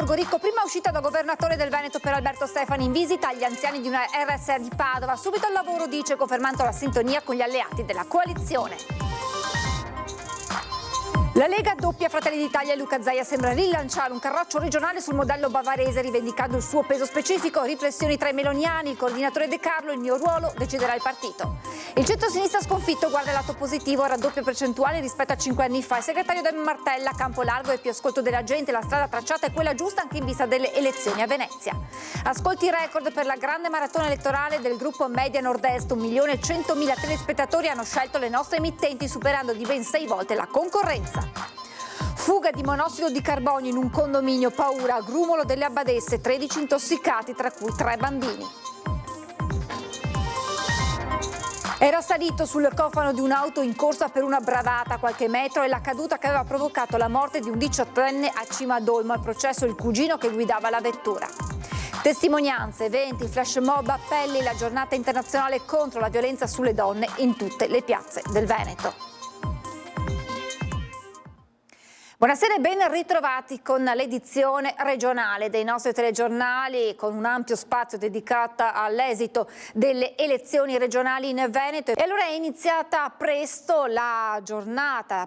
Borgoricco, prima uscita da governatore del Veneto per Alberto Stefani in visita agli anziani di una RSA di Padova. Subito al lavoro, dice, confermando la sintonia con gli alleati della coalizione. La Lega doppia Fratelli d'Italia e Luca Zaia sembra rilanciare un carroccio regionale sul modello bavarese, rivendicando il suo peso specifico. Riflessioni tra i meloniani, il coordinatore De Carlo, il mio ruolo, deciderà il partito. Il centro-sinistra sconfitto guarda il lato positivo, raddoppia percentuale rispetto a 5 anni fa. Il segretario Dem martella, campo largo e più ascolto della gente, la strada tracciata è quella giusta anche in vista delle elezioni a Venezia. Ascolti record per la grande maratona elettorale del gruppo Media Nord-Est, 1.100.000 telespettatori hanno scelto le nostre emittenti, superando di ben 6 volte la concorrenza. Fuga di monossido di carbonio in un condominio, paura, Grumolo delle Abbadesse, 13 intossicati, tra cui 3 bambini. Era salito sul cofano di un'auto in corsa per una bravata a qualche metro e la caduta che aveva provocato la morte di un 18enne a Cima d'Olmo. Al processo il cugino che guidava la vettura. Testimonianze, eventi, flash mob, appelli, la giornata internazionale contro la violenza sulle donne in tutte le piazze del Veneto. Buonasera e ben ritrovati con l'edizione regionale dei nostri telegiornali, con un ampio spazio dedicato all'esito delle elezioni regionali in Veneto. E allora è iniziata presto la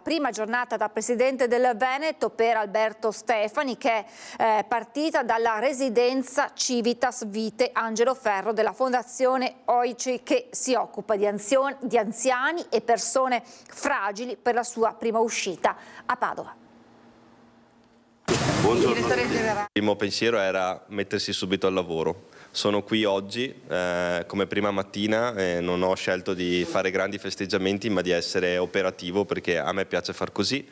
prima giornata da Presidente del Veneto per Alberto Stefani, che è partita dalla residenza Civitas Vite Angelo Ferro della Fondazione OICI, che si occupa di anziani e persone fragili, per la sua prima uscita a Padova. Buongiorno. Il primo pensiero era mettersi subito al lavoro. Sono qui oggi come prima mattina e non ho scelto di fare grandi festeggiamenti, ma di essere operativo, perché a me piace far così.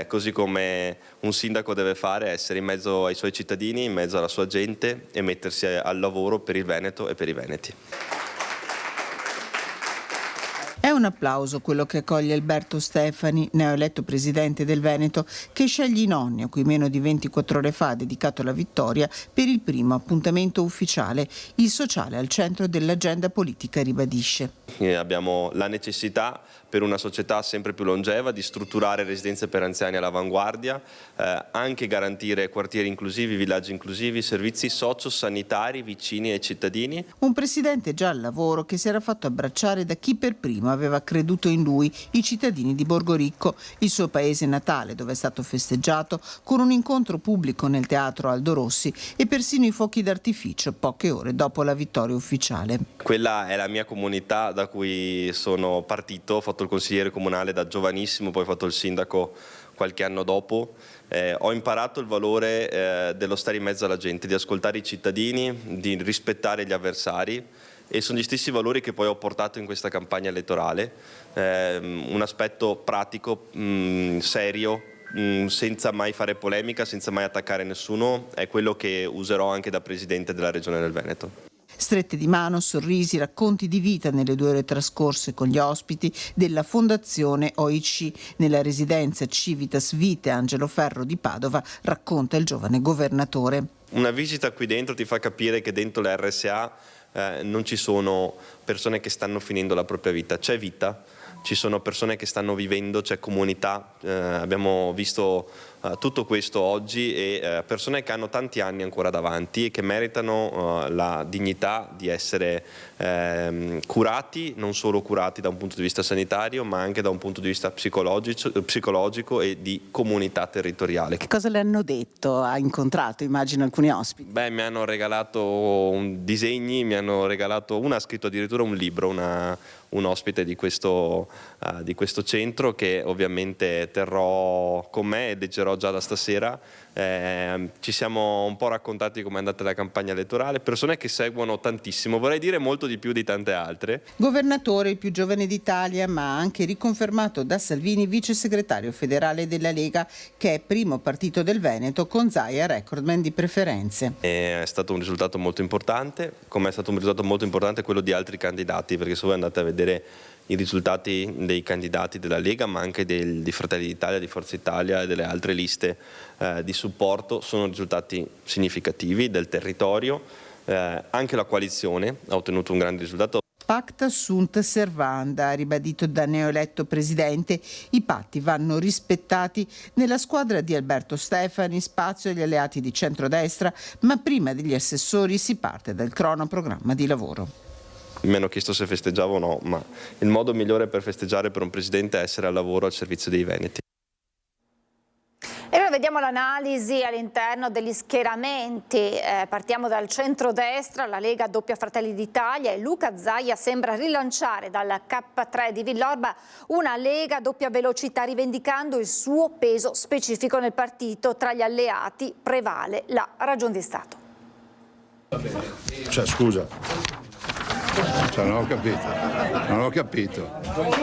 Così come un sindaco deve fare, essere in mezzo ai suoi cittadini, in mezzo alla sua gente e mettersi al lavoro per il Veneto e per i veneti. È un applauso quello che accoglie Alberto Stefani, neoeletto presidente del Veneto, che sceglie i nonni, a cui meno di 24 ore fa ha dedicato la vittoria per il primo appuntamento ufficiale. Il sociale al centro dell'agenda politica, ribadisce. Abbiamo la necessità, per una società sempre più longeva, di strutturare residenze per anziani all'avanguardia, anche garantire quartieri inclusivi, villaggi inclusivi, servizi sociosanitari vicini ai cittadini. Un presidente già al lavoro che si era fatto abbracciare da chi per primo aveva creduto in lui, i cittadini di Borgoricco, il suo paese natale, dove è stato festeggiato con un incontro pubblico nel teatro Aldo Rossi e persino i fuochi d'artificio poche ore dopo la vittoria ufficiale. Quella è la mia comunità da cui sono partito, ho fatto il consigliere comunale da giovanissimo, poi ho fatto il sindaco qualche anno dopo. Ho imparato il valore dello stare in mezzo alla gente, di ascoltare i cittadini, di rispettare gli avversari, e sono gli stessi valori che poi ho portato in questa campagna elettorale. Un aspetto pratico, serio, senza mai fare polemica, senza mai attaccare nessuno, è quello che userò anche da Presidente della Regione del Veneto. Strette di mano, sorrisi, racconti di vita nelle 2 ore trascorse con gli ospiti della Fondazione OIC nella residenza Civitas Vite Angelo Ferro di Padova, racconta il giovane governatore. Una visita qui dentro ti fa capire che dentro le RSA non ci sono persone che stanno finendo la propria vita, c'è vita, ci sono persone che stanno vivendo, c'è comunità, abbiamo visto tutto questo oggi, e persone che hanno tanti anni ancora davanti e che meritano la dignità di essere curati, non solo curati da un punto di vista sanitario, ma anche da un punto di vista psicologico e di comunità territoriale. Che cosa le hanno detto? Ha incontrato, immagino, alcuni ospiti? Beh, mi hanno regalato disegni, una ha scritto addirittura un libro, un ospite di questo centro, che ovviamente terrò con me e leggerò già da stasera. Ci siamo un po' raccontati come è andata la campagna elettorale, persone che seguono tantissimo, vorrei dire molto di più di tante altre. Governatore, il più giovane d'Italia, ma anche riconfermato da Salvini vice segretario federale della Lega, che è primo partito del Veneto con Zaia recordman di preferenze. È stato un risultato molto importante, come è stato un risultato molto importante quello di altri candidati, perché se voi andate a vedere i risultati dei candidati della Lega, ma anche di Fratelli d'Italia, di Forza Italia e delle altre liste di supporto, sono risultati significativi del territorio. Anche la coalizione ha ottenuto un grande risultato. Pacta sunt servanda, ribadito da neoeletto presidente. I patti vanno rispettati. Nella squadra di Alberto Stefani spazio agli alleati di centrodestra, ma prima degli assessori si parte dal cronoprogramma di lavoro. Mi hanno chiesto se festeggiavo o no, ma il modo migliore per festeggiare per un presidente è essere al lavoro al servizio dei veneti. E ora vediamo l'analisi all'interno degli schieramenti. Partiamo dal centrodestra, la Lega doppia Fratelli d'Italia e Luca Zaia sembra rilanciare dal K3 di Villorba una Lega doppia velocità, rivendicando il suo peso specifico nel partito. Tra gli alleati prevale la ragion di Stato. Cioè, scusa, non ho capito.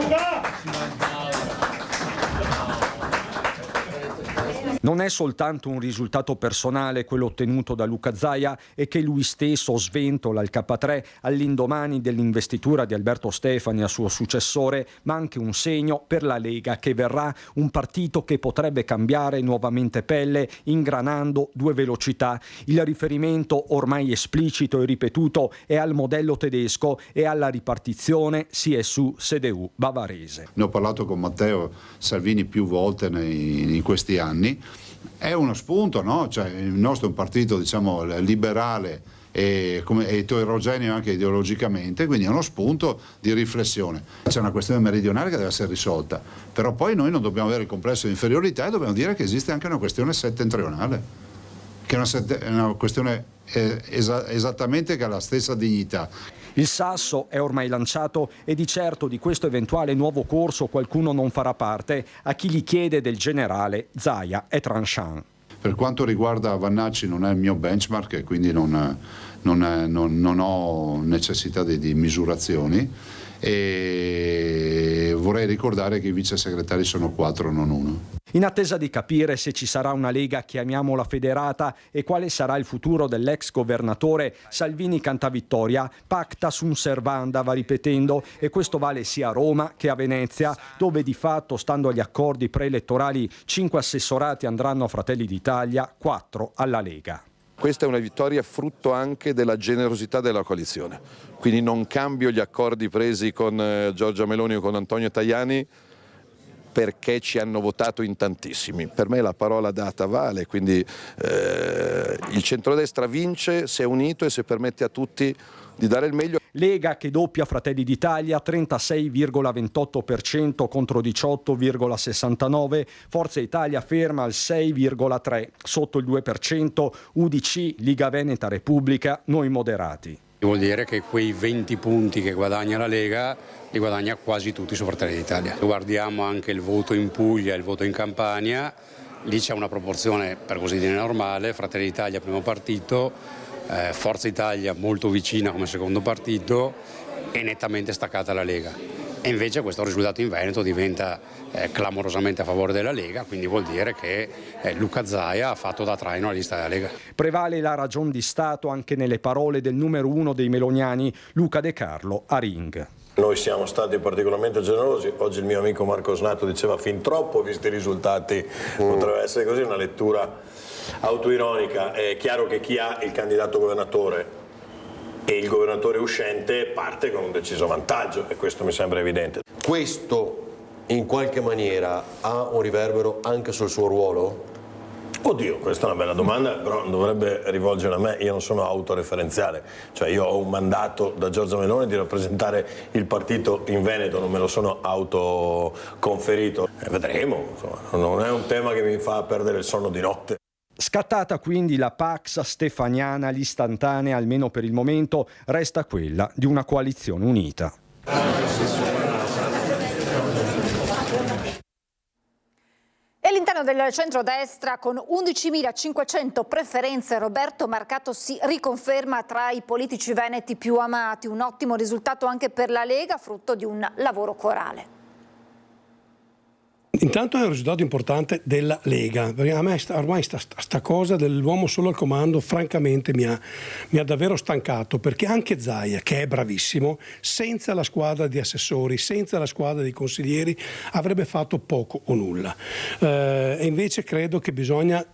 Non è soltanto un risultato personale quello ottenuto da Luca Zaia e che lui stesso sventola il K3 all'indomani dell'investitura di Alberto Stefani a suo successore, ma anche un segno per la Lega che verrà un partito che potrebbe cambiare nuovamente pelle, ingranando due velocità. Il riferimento ormai esplicito e ripetuto è al modello tedesco e alla ripartizione CSU CDU bavarese. Ne ho parlato con Matteo Salvini più volte in questi anni. È uno spunto, no? Cioè, il nostro è un partito, diciamo, liberale e eterogeneo anche ideologicamente, quindi è uno spunto di riflessione. C'è una questione meridionale che deve essere risolta, però poi noi non dobbiamo avere il complesso di inferiorità e dobbiamo dire che esiste anche una questione settentrionale, che è una questione esattamente che ha la stessa dignità. Il sasso è ormai lanciato e di certo di questo eventuale nuovo corso qualcuno non farà parte. A chi gli chiede del generale, Zaia è tranchant. Per quanto riguarda Vannacci non è il mio benchmark e quindi non ho necessità di misurazioni, e vorrei ricordare che i vice segretari sono 4, non 1. In attesa di capire se ci sarà una Lega, chiamiamola federata, e quale sarà il futuro dell'ex governatore, Salvini canta vittoria, pacta sunt servanda, va ripetendo, e questo vale sia a Roma che a Venezia, dove di fatto, stando agli accordi preelettorali, 5 assessorati andranno a Fratelli d'Italia, 4 alla Lega. Questa è una vittoria frutto anche della generosità della coalizione, quindi non cambio gli accordi presi con Giorgia Meloni o con Antonio Tajani perché ci hanno votato in tantissimi. Per me la parola data vale, quindi il centrodestra vince se è unito e se permette a tutti di dare il meglio. Lega che doppia Fratelli d'Italia, 36,28% contro 18,69%, Forza Italia ferma al 6,3%, sotto il 2%, UDC, Liga Veneta Repubblica, noi moderati. Vuol dire che quei 20 punti che guadagna la Lega li guadagna quasi tutti su Fratelli d'Italia. Guardiamo anche il voto in Puglia e il voto in Campania, lì c'è una proporzione per così dire normale, Fratelli d'Italia primo partito, Forza Italia molto vicina come secondo partito e nettamente staccata la Lega. E invece questo risultato in Veneto diventa clamorosamente a favore della Lega, quindi vuol dire che Luca Zaia ha fatto da traino alla lista della Lega. Prevale la ragion di Stato anche nelle parole del numero 1 dei meloniani, Luca De Carlo, a Ring. Noi siamo stati particolarmente generosi, oggi il mio amico Marco Snato diceva fin troppo, visti i risultati, potrebbe essere così una lettura autoironica. È chiaro che chi ha il candidato governatore e il governatore uscente parte con un deciso vantaggio e questo mi sembra evidente. Questo in qualche maniera ha un riverbero anche sul suo ruolo? Oddio, questa è una bella domanda, però non dovrebbe rivolgere a me, io non sono autoreferenziale, cioè io ho un mandato da Giorgia Meloni di rappresentare il partito in Veneto, non me lo sono autoconferito, vedremo, insomma, non è un tema che mi fa perdere il sonno di notte. Scattata quindi la Pax stefaniana, l'istantanea, almeno per il momento, resta quella di una coalizione unita. E all'interno del centrodestra, con 11.500 preferenze, Roberto Marcato si riconferma tra i politici veneti più amati. Un ottimo risultato anche per la Lega, frutto di un lavoro corale. Intanto è un risultato importante della Lega, perché a me ormai sta cosa dell'uomo solo al comando francamente mi ha davvero stancato, perché anche Zaia, che è bravissimo, senza la squadra di assessori, senza la squadra di consiglieri avrebbe fatto poco o nulla. E invece credo che bisogna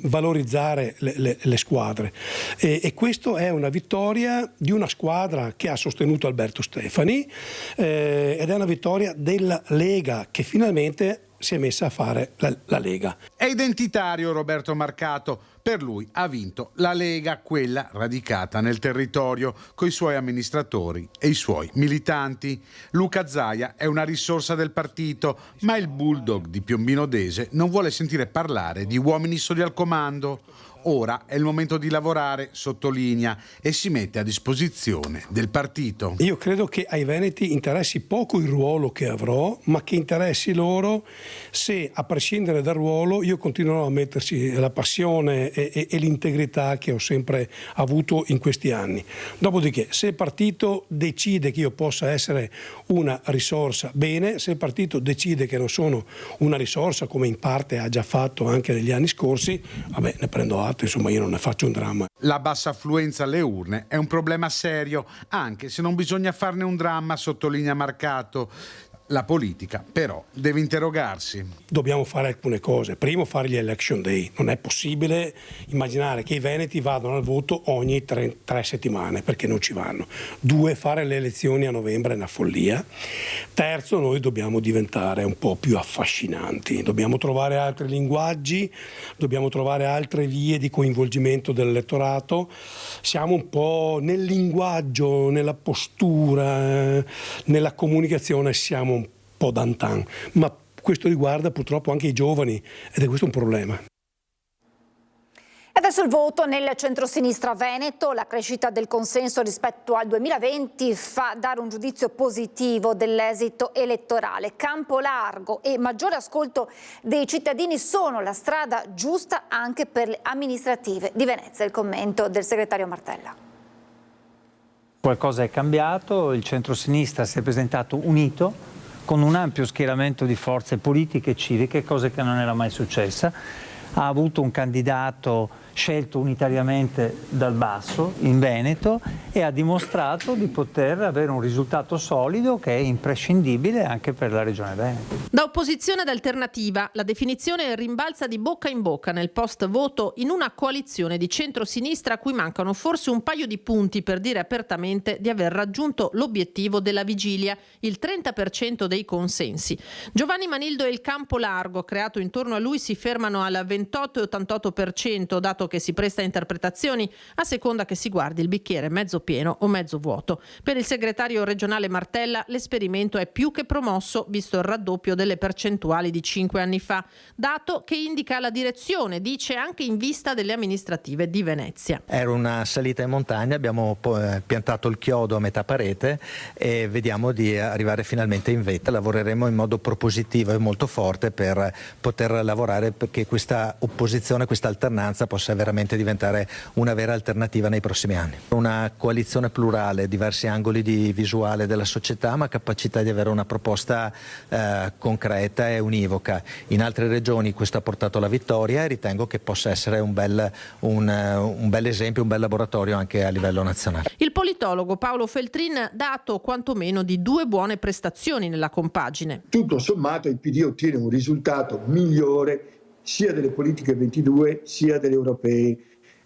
valorizzare le squadre e questo è una vittoria di una squadra che ha sostenuto Alberto Stefani ed è una vittoria della Lega che finalmente si è messa a fare la Lega. È identitario Roberto Marcato. Per lui ha vinto la Lega, quella radicata nel territorio, coi suoi amministratori e i suoi militanti. Luca Zaia è una risorsa del partito, ma il bulldog di Piombino Dese non vuole sentire parlare di uomini soli al comando. Ora è il momento di lavorare, sottolinea, e si mette a disposizione del partito. Io credo che ai veneti interessi poco il ruolo che avrò, ma che interessi loro se, a prescindere dal ruolo, io continuerò a metterci la passione e l'integrità che ho sempre avuto in questi anni. Dopodiché, se il partito decide che io possa essere una risorsa, bene. Se il partito decide che non sono una risorsa, come in parte ha già fatto anche negli anni scorsi, vabbè, ne prendo atto. Insomma, io non ne faccio un dramma. La bassa affluenza alle urne è un problema serio, anche se non bisogna farne un dramma, sottolinea Marcato. La politica però deve interrogarsi. Dobbiamo fare alcune cose. Primo, fare gli election day. Non è possibile immaginare che i veneti vadano al voto ogni 3 settimane, perché non ci vanno. 2, fare le elezioni a novembre è una follia. Terzo, noi dobbiamo diventare un po' più affascinanti. Dobbiamo trovare altri linguaggi, dobbiamo trovare altre vie di coinvolgimento dell'elettorato. Siamo un po' nel linguaggio, nella postura, nella comunicazione, siamo un po' d'antan, ma questo riguarda purtroppo anche i giovani ed è questo un problema. Adesso il voto nel centrosinistra veneto, la crescita del consenso rispetto al 2020 fa dare un giudizio positivo dell'esito elettorale. Campo largo e maggiore ascolto dei cittadini sono la strada giusta anche per le amministrative di Venezia. Il commento del segretario Martella. Qualcosa è cambiato, il centrosinistra si è presentato unito con un ampio schieramento di forze politiche e civiche, cosa che non era mai successa. Ha avuto un candidato scelto unitariamente dal basso in Veneto e ha dimostrato di poter avere un risultato solido che è imprescindibile anche per la regione Veneto. Da opposizione ad alternativa, la definizione rimbalza di bocca in bocca nel post voto in una coalizione di centro-sinistra a cui mancano forse un paio di punti per dire apertamente di aver raggiunto l'obiettivo della vigilia, il 30% dei consensi. Giovanni Manildo e il campo largo creato intorno a lui si fermano al 28 e 88%, dato che si presta a interpretazioni a seconda che si guardi il bicchiere mezzo pieno o mezzo vuoto. Per il segretario regionale Martella l'esperimento è più che promosso, visto il raddoppio delle percentuali di 5 anni fa, dato che indica la direzione, dice, anche in vista delle amministrative di Venezia. Era una salita in montagna, abbiamo piantato il chiodo a metà parete e vediamo di arrivare finalmente in vetta. Lavoreremo in modo propositivo e molto forte per poter lavorare perché questa opposizione, questa alternanza possa veramente diventare una vera alternativa nei prossimi anni. Una coalizione plurale, diversi angoli di visuale della società, ma capacità di avere una proposta concreta e univoca. In altre regioni questo ha portato alla vittoria e ritengo che possa essere un bel esempio, un bel laboratorio anche a livello nazionale. Il politologo Paolo Feltrin dà atto quantomeno di 2 buone prestazioni nella compagine. Tutto sommato il PD ottiene un risultato migliore sia delle politiche 22 sia delle europee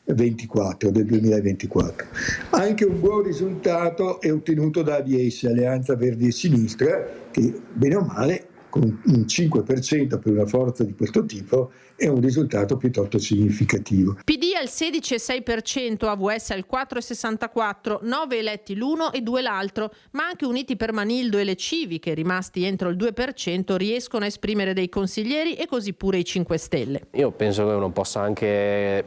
24 del 2024. Anche un buon risultato è ottenuto da ADS, Alleanza Verdi e Sinistra, che bene o male con un 5% per una forza di questo tipo è un risultato piuttosto significativo. PD al 16,6%, AVS al 4,64%, 9 eletti l'uno e 2 l'altro, ma anche Uniti per Manildo e le civiche, rimasti entro il 2%, riescono a esprimere dei consiglieri e così pure i 5 Stelle. Io penso che uno possa anche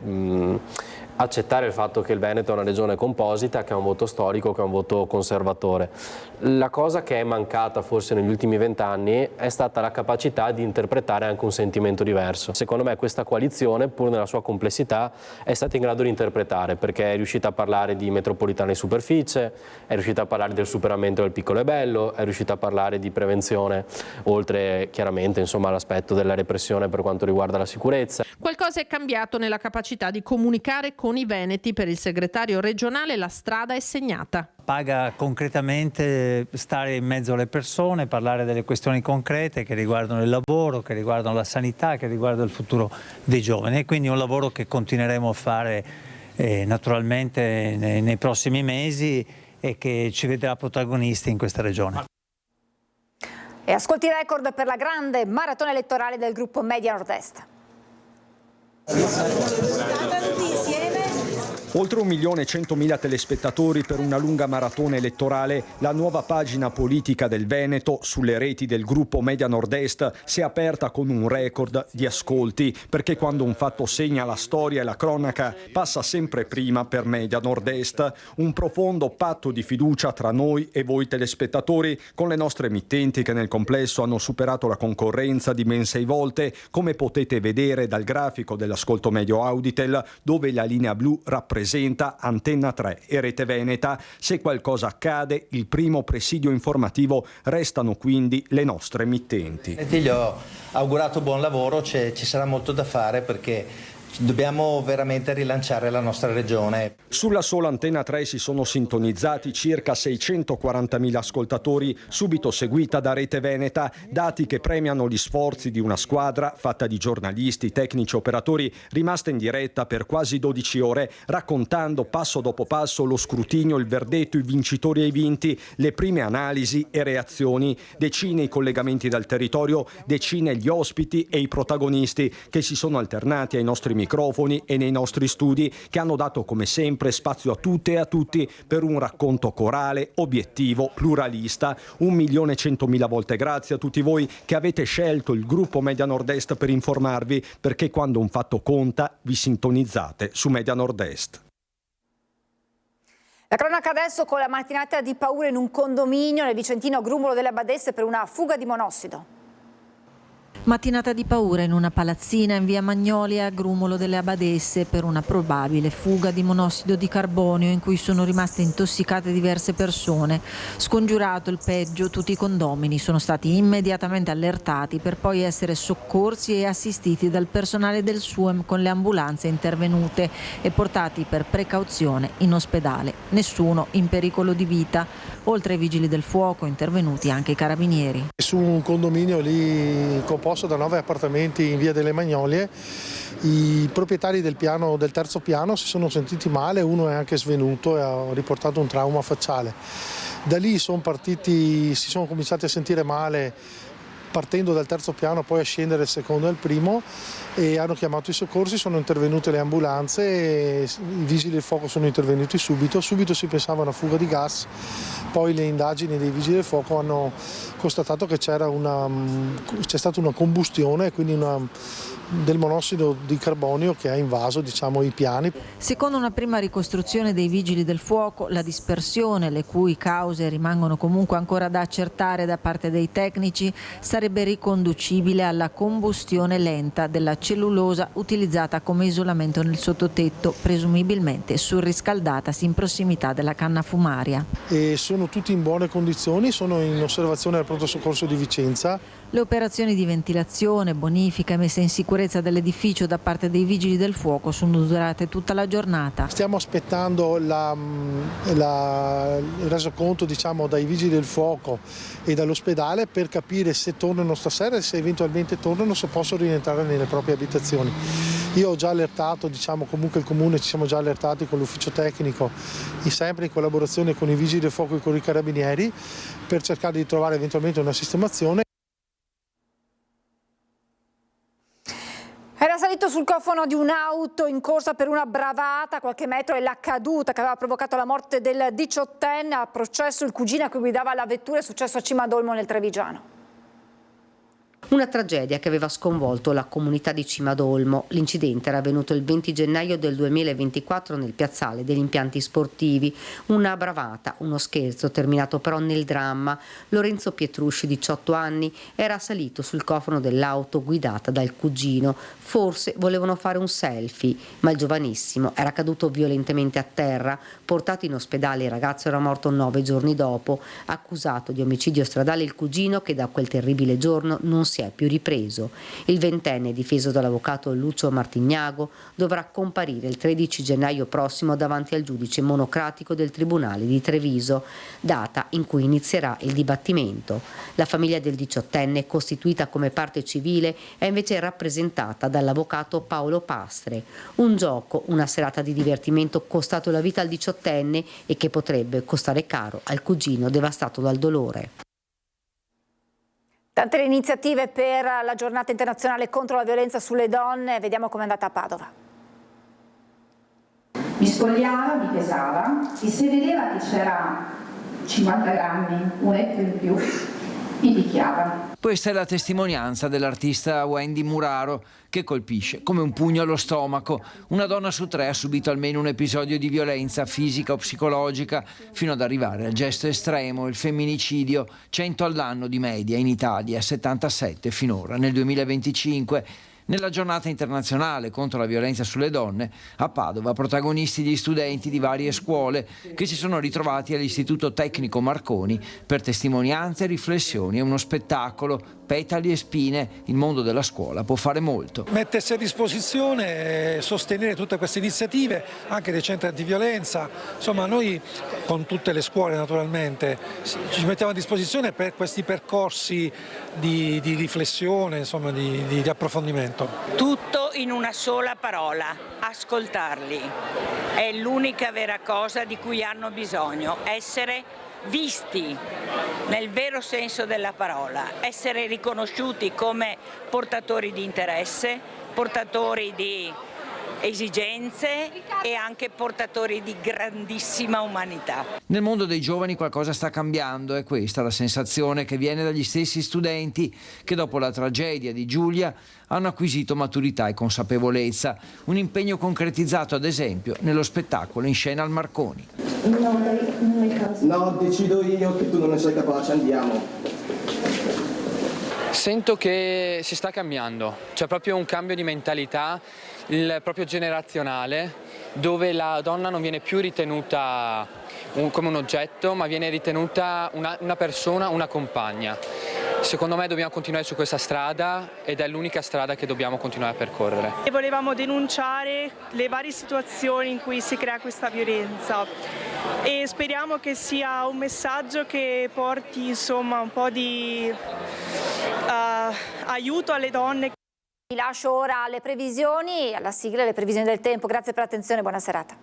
accettare il fatto che il Veneto è una regione composita, che ha un voto storico, che ha un voto conservatore. La cosa che è mancata forse negli ultimi 20 anni è stata la capacità di interpretare anche un sentimento diverso. Secondo me questa coalizione, pur nella sua complessità, è stata in grado di interpretare, perché è riuscita a parlare di metropolitana in superficie, è riuscita a parlare del superamento del piccolo e bello, è riuscita a parlare di prevenzione, oltre chiaramente l'aspetto della repressione per quanto riguarda la sicurezza. Qualcosa è cambiato nella capacità di comunicare con i veneti. Per il segretario regionale la strada è segnata. Paga concretamente stare in mezzo alle persone, parlare delle questioni concrete che riguardano il lavoro, che riguardano la sanità, che riguardano il futuro dei giovani. E quindi è un lavoro che continueremo a fare naturalmente nei prossimi mesi e che ci vedrà protagonisti in questa regione. E ascolti record per la grande maratona elettorale del gruppo Media Nord-Est. Oltre 1.100.000 telespettatori per una lunga maratona elettorale, la nuova pagina politica del Veneto sulle reti del gruppo Media Nord-Est si è aperta con un record di ascolti, perché quando un fatto segna la storia e la cronaca passa sempre prima per Media Nord-Est. Un profondo patto di fiducia tra noi e voi telespettatori, con le nostre emittenti che nel complesso hanno superato la concorrenza di ben 6 volte, come potete vedere dal grafico dell'ascolto medio Auditel, dove la linea blu rappresenta Antenna 3 e Rete Veneta. Se qualcosa accade, il primo presidio informativo restano quindi le nostre emittenti. Gli ho augurato buon lavoro, ci sarà molto da fare perché dobbiamo veramente rilanciare la nostra regione. Sulla sola Antenna 3 si sono sintonizzati circa 640.000 ascoltatori, subito seguita da Rete Veneta, dati che premiano gli sforzi di una squadra fatta di giornalisti, tecnici, operatori, rimasta in diretta per quasi 12 ore, raccontando passo dopo passo lo scrutinio, il verdetto, i vincitori e i vinti, le prime analisi e reazioni, decine i collegamenti dal territorio, decine gli ospiti e i protagonisti che si sono alternati ai nostri microfoni e nei nostri studi, che hanno dato come sempre spazio a tutte e a tutti per un racconto corale, obiettivo, pluralista. 1.100.000 volte grazie a tutti voi che avete scelto il gruppo Media Nord-Est per informarvi, perché quando un fatto conta vi sintonizzate su Media Nord-Est. La cronaca adesso con la mattinata di paura in un condominio nel vicentino Grumulo delle Abadesse per una fuga di monossido. Mattinata di paura in una palazzina in via Magnolia a Grumulo delle Abadesse per una probabile fuga di monossido di carbonio in cui sono rimaste intossicate diverse persone. Scongiurato il peggio, tutti i condomini sono stati immediatamente allertati per poi essere soccorsi e assistiti dal personale del SUEM con le ambulanze intervenute e portati per precauzione in ospedale. Nessuno in pericolo di vita. Oltre ai vigili del fuoco intervenuti anche i carabinieri. Su un condominio lì composto da 9 appartamenti in via delle Magnolie, i proprietari del terzo piano si sono sentiti male, uno è anche svenuto e ha riportato un trauma facciale. Da lì si sono cominciati a sentire male partendo dal terzo piano, poi a scendere il secondo e il primo, e hanno chiamato i soccorsi, sono intervenute le ambulanze, e i vigili del fuoco sono intervenuti subito si pensava a una fuga di gas, poi le indagini dei vigili del fuoco hanno constatato che c'è stata una combustione, quindi del monossido di carbonio che ha invaso i piani. Secondo una prima ricostruzione dei vigili del fuoco, la dispersione, le cui cause rimangono comunque ancora da accertare da parte dei tecnici, sarebbe riconducibile alla combustione lenta della cellulosa utilizzata come isolamento nel sottotetto, presumibilmente surriscaldatasi in prossimità della canna fumaria. E sono tutti in buone condizioni, sono in osservazione al pronto soccorso di Vicenza. Le operazioni di ventilazione, bonifica e messa in sicurezza dell'edificio da parte dei vigili del fuoco sono durate tutta la giornata. Stiamo aspettando il resoconto dai vigili del fuoco e dall'ospedale per capire se tornano stasera e se eventualmente tornano, se possono rientrare nelle proprie abitazioni. Io ho già allertato, comunque il comune, ci siamo già allertati con l'ufficio tecnico, sempre in collaborazione con i vigili del fuoco e con i carabinieri, per cercare di trovare eventualmente una sistemazione. Era salito sul cofano di un'auto in corsa per una bravata a qualche metro e la caduta che aveva provocato la morte del 18enne. A processo il cugino che guidava la vettura, è successo a Cimadolmo nel Trevigiano. Una tragedia che aveva sconvolto la comunità di Cimadolmo. L'incidente era avvenuto il 20 gennaio del 2024 nel piazzale degli impianti sportivi. Una bravata, uno scherzo, terminato però nel dramma. Lorenzo Pietrusci, 18 anni, era salito sul cofano dell'auto guidata dal cugino. Forse volevano fare un selfie, ma il giovanissimo era caduto violentemente a terra. Portato in ospedale, il ragazzo era morto 9 giorni dopo. Accusato di omicidio stradale il cugino, che da quel terribile giorno non si è più ripreso. Il ventenne, difeso dall'avvocato Lucio Martignago, dovrà comparire il 13 gennaio prossimo davanti al giudice monocratico del Tribunale di Treviso, data in cui inizierà il dibattimento. La famiglia del 18enne, costituita come parte civile, è invece rappresentata dall'avvocato Paolo Pastre. Un gioco, una serata di divertimento costato la vita al 18enne e che potrebbe costare caro al cugino devastato dal dolore. Tante le iniziative per la giornata internazionale contro la violenza sulle donne, vediamo com'è andata a Padova. Mi spogliava, mi pesava e se vedeva che c'era 50 grammi, un etto in più, mi picchiava. Questa è la testimonianza dell'artista Wendy Muraro, che colpisce come un pugno allo stomaco. Una donna su 3 ha subito almeno un episodio di violenza fisica o psicologica, fino ad arrivare al gesto estremo, il femminicidio, 100 all'anno di media in Italia, 77 finora nel 2025. Nella giornata internazionale contro la violenza sulle donne, a Padova protagonisti gli studenti di varie scuole che si sono ritrovati all'Istituto Tecnico Marconi per testimonianze, riflessioni e uno spettacolo, petali e spine. Il mondo della scuola può fare molto. Mettersi a disposizione e sostenere tutte queste iniziative, anche dei centri antiviolenza. Insomma, noi con tutte le scuole naturalmente ci mettiamo a disposizione per questi percorsi di riflessione, insomma, di approfondimento. Tutto in una sola parola: ascoltarli. È l'unica vera cosa di cui hanno bisogno, essere visti nel vero senso della parola, essere riconosciuti come portatori di interesse, portatori di esigenze e anche portatori di grandissima umanità. Nel mondo dei giovani qualcosa sta cambiando, è questa la sensazione che viene dagli stessi studenti che dopo la tragedia di Giulia hanno acquisito maturità e consapevolezza, un impegno concretizzato ad esempio nello spettacolo in scena al Marconi. No, decido io che tu non ne sei capace, andiamo. Sento che si sta cambiando, c'è proprio un cambio di mentalità, proprio generazionale, dove la donna non viene più ritenuta come un oggetto, ma viene ritenuta una persona, una compagna. Secondo me dobbiamo continuare su questa strada ed è l'unica strada che dobbiamo continuare a percorrere. E volevamo denunciare le varie situazioni in cui si crea questa violenza e speriamo che sia un messaggio che porti insomma un po' di aiuto alle donne. Vi lascio ora alle previsioni, alla sigla, le previsioni del tempo. Grazie per l'attenzione, buona serata.